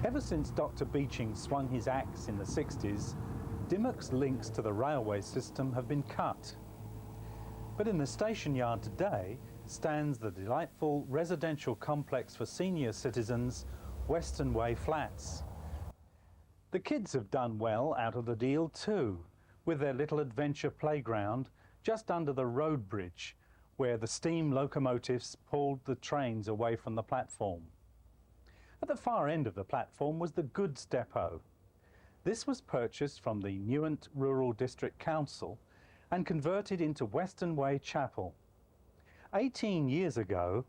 Ever since Dr. Beeching swung his axe in the 60s, Dimmock's links to the railway system have been cut. But in the station yard today stands the delightful residential complex for senior citizens, Western Way Flats. The kids have done well out of the deal too, with their little adventure playground just under the road bridge, where the steam locomotives pulled the trains away from the platform. At the far end of the platform was the goods depot. This was purchased from the Newent Rural District Council and converted into Western Way Chapel. 18 years ago,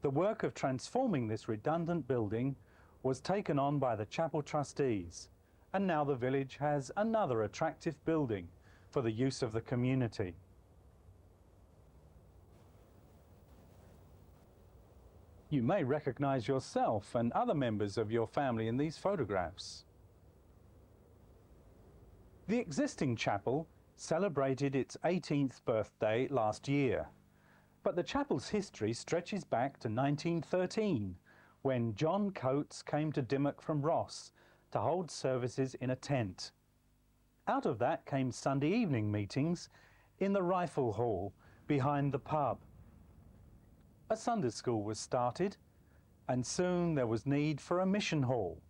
the work of transforming this redundant building was taken on by the chapel trustees, and now the village has another attractive building for the use of the community. You may recognise yourself and other members of your family in these photographs. The existing chapel celebrated its 18th birthday last year, but the chapel's history stretches back to 1913, when John Coates came to Dimmock from Ross to hold services in a tent. Out of that came Sunday evening meetings in the Rifle Hall behind the pub. A Sunday school was started, and soon there was need for a mission hall.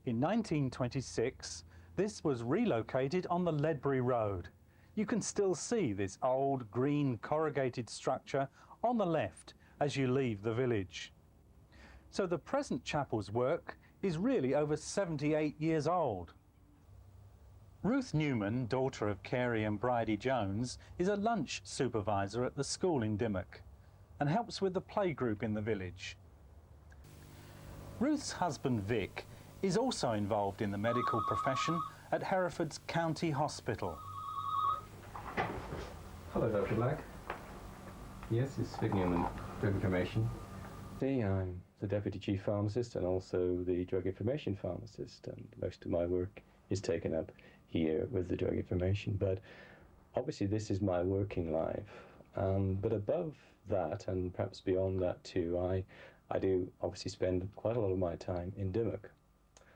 In 1926, this was relocated on the Ledbury Road. You can still see this old green corrugated structure on the left as you leave the village. So the present chapel's work is really over 78 years old. Ruth Newman, daughter of Carey and Bridie Jones, is a lunch supervisor at the school in Dimmock and helps with the playgroup in the village. Ruth's husband Vic is also involved in the medical profession at Hereford's County Hospital. Hello, Dr. Black. Yes, it's Vic Newman, Drug Information. I'm the Deputy Chief Pharmacist and also the Drug Information Pharmacist, and most of my work is taken up here with the Drug Information, but obviously this is my working life. But above that, and perhaps beyond that too, I do obviously spend quite a lot of my time in Dimmock.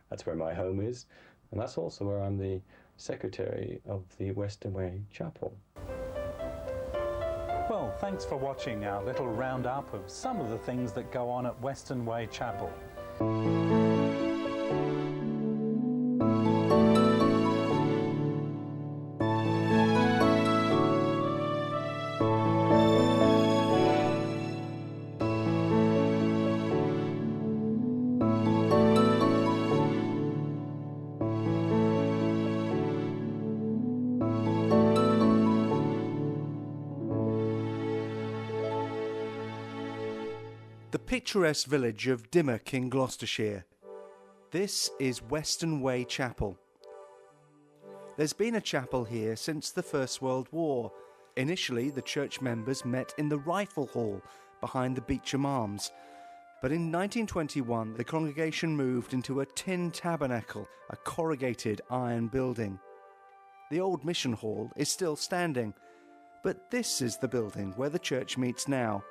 That's where my home is, and that's also where I'm the Secretary of the Western Way Chapel. Well, thanks for watching our little roundup of some of the things that go on at Western Way Chapel. The picturesque village of Dimmock in Gloucestershire. This is Western Way Chapel. There's been a chapel here since the First World War. Initially, the church members met in the Rifle Hall behind the Beecham Arms. But in 1921, the congregation moved into a tin tabernacle, a corrugated iron building. The old mission hall is still standing, but this is the building where the church meets now.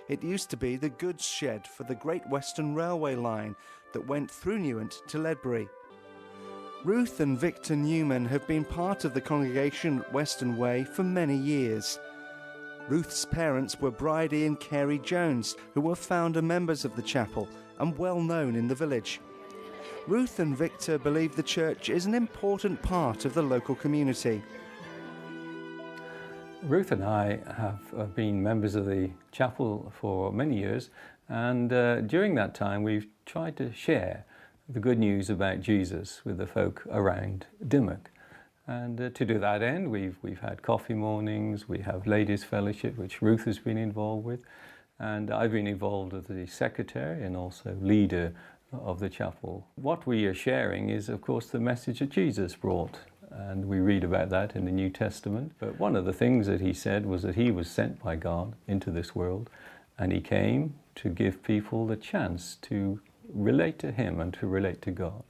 It used to be the goods shed for the Great Western Railway line that went through Newent to Ledbury. Ruth and Victor Newman have been part of the congregation at Western Way for many years. Ruth's parents were Bridie and Carey Jones, who were founder members of the chapel and well known in the village. Ruth and Victor believe the church is an important part of the local community. Ruth and I have been members of the chapel for many years, and during that time we've tried to share the good news about Jesus with the folk around Dimmock. And to do that end, we've had coffee mornings, we have ladies' fellowship, which Ruth has been involved with, and I've been involved as the secretary and also leader of the chapel. What we are sharing is, of course, the message that Jesus brought. And we read about that in the New Testament. But one of the things that he said was that he was sent by God into this world, and he came to give people the chance to relate to him and to relate to God.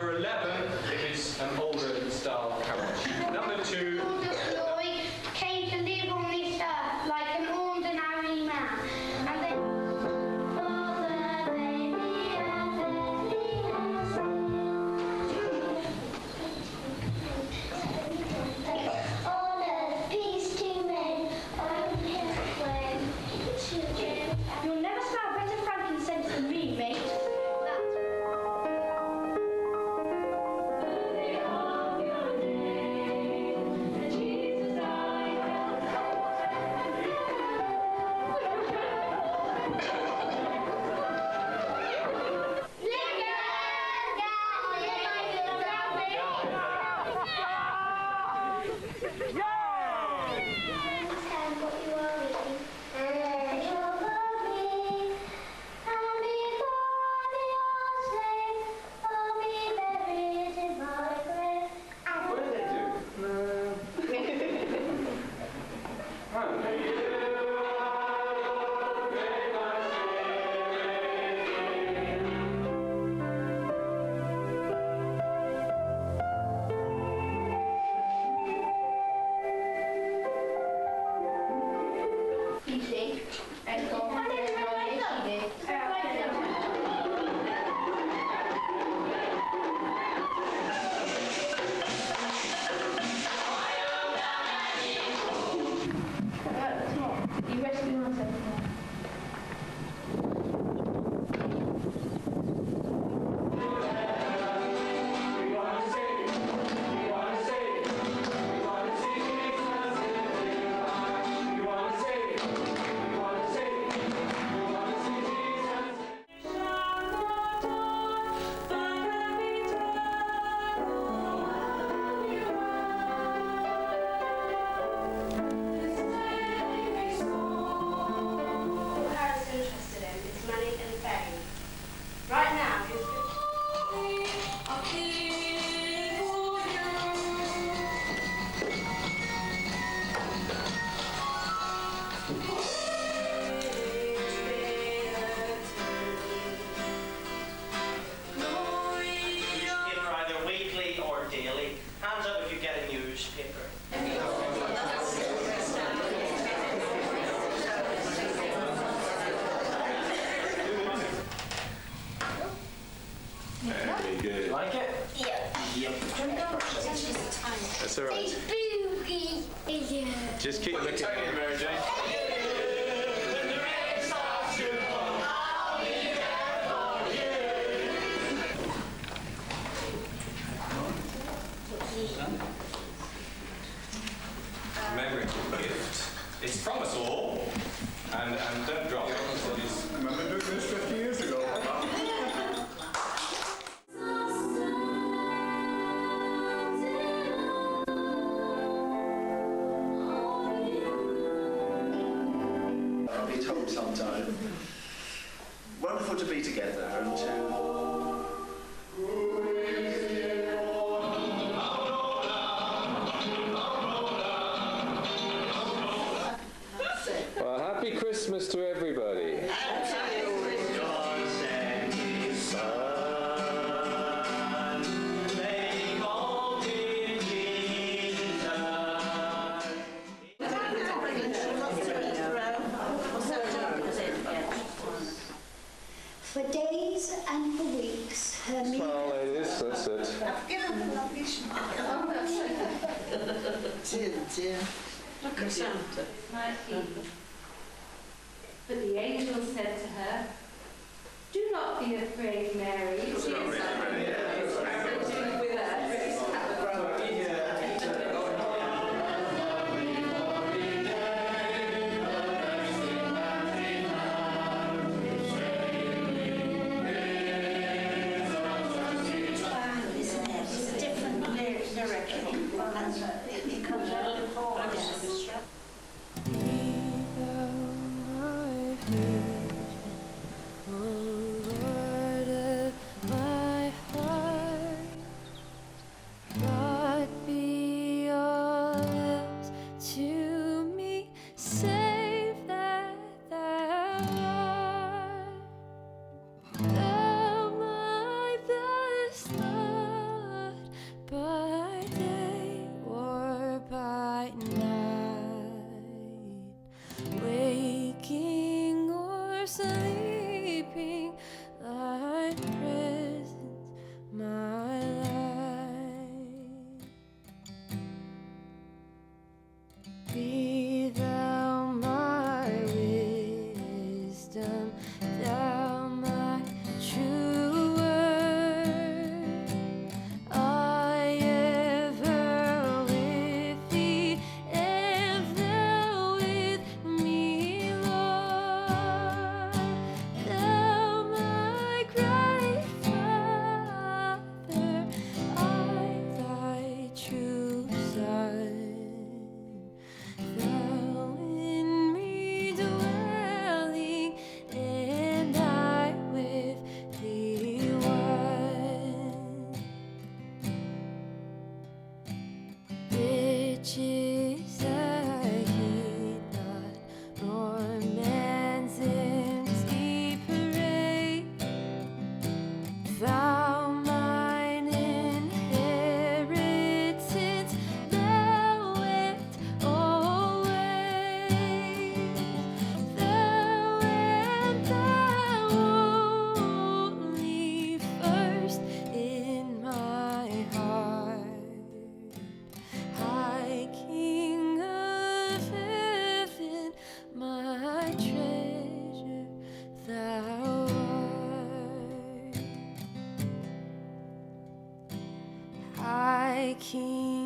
Number 11 is an older style carriage. Number 2. Lloyd came to live on this earth like an ordinary man, and then you'll never smell better frankincense than me, mate. Right now, newspaper either weekly or daily. Hands up if you get a newspaper. Very good. Like it? yeah. Yep. That's all right. It's boogie. Yeah. Just keep looking. Mary Jane. Remembering your gift. It's from us all. And don't drop it. Remember doing this 50 years ago? I'll be home sometime. Wonderful to be together and to... Well, happy Christmas to everybody. For days and for weeks, her Smile, ladies, that's it. Dear. Look at Santa. But the angel said to her, "Do not be afraid, Mary." With Isn't it? It's a different lyric. It comes out of all. sleeping, thy presence, my life. Be thou my wisdom, thou my true word. I ever with thee, and thou with me, Lord. Thou my great Father, I thy true Son. Thou in me dwelling, and I with thee one. Riches I heed not, nor man's empty parade. Thou mine inheritance, thou art always. Thou and thou only first in my heart. High King of heaven, my treasure thou art. High King